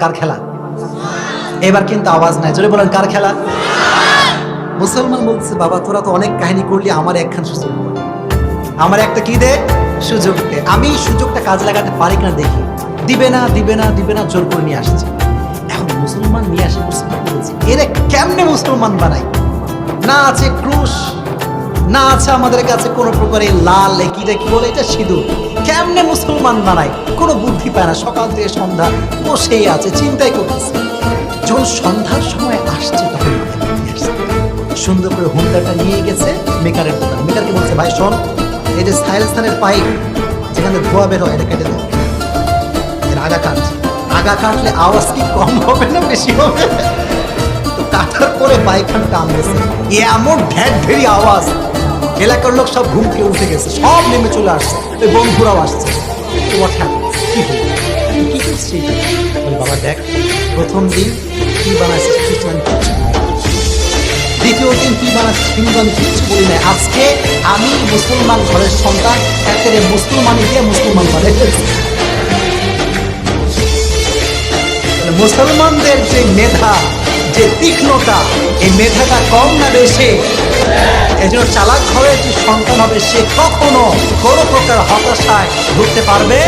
কার খেলা? এবার কিন্তু আওয়াজ নাই, জোরে বলেন কার খেলা? মুসলমান বলছে, বাবা তোরা তো অনেক কাহিনী করলি, আমার একখান সুযোগ দে। আমার একটা কি দে? সুযোগ দে। আমি সুযোগটা কাজে লাগাতে পারি কিনা দেখি। দিবে না দিবে না দিবে না, জোর করে নিয়ে আসছে। এখন মুসলমান নিয়ে আসে বলছে, এরে কেমনে মুসলমান বানাই? না আছে ক্রুশ, না আছে আমাদের কাছে কোনো প্রকারের লাল কি বলে এটা সিঁদুর, কেমনে মুসলমান বানাই? কোনো বুদ্ধি পায় না। সকাল থেকে সন্ধ্যা বসেই আছে, চিন্তাই করতেছে। যখন সন্ধ্যার সময় আসছে তখন সুন্দর করে হুন্ডাটা নিয়ে গেছে মেকারের দোকান। মেকারকে বলছে, ভাই শোন, এই যে সাইলস্থানের পাইপ যেখানে ধোয়া বের হয় এটা কেটে দেয়, এর আগা কাটছে। আগা কাটলে আওয়াজ কি কম হবে না বেশি হবে? তো কাটার পরে বাইকখান টানতেছে, এমন ঢ্যাক ঢেরি আওয়াজ, এলাকার লোক সব ঘুমকে উঠে গেছে, সব নেমে চলে আসছে, ওই বন্ধুরাও আসছে। তোমার ঠাকুর কি হলো, কি করছি? বাবা দেখ, প্রথম দিন কি বানাইছিস কিছু আমি কিচ্ছু বলি নাই, দ্বিতীয় দিন কি বানাচ্ছিস কিন্তু আমি কিচ্ছু বলি নাই। আজকে আমি মুসলমান ঘরের সন্তান, একেবারে মুসলমানি দিয়ে মুসলমান বানাই ফেলছি। মুসলমানদের যে মেধা, যে তীক্ষ্ণতা, এই মেধাটা কম না বেশি? এই জন্য চালাক ঘরের যে সন্তান হবে সে কখনো কোনো প্রকার হতাশায় ভুগতে পারবে।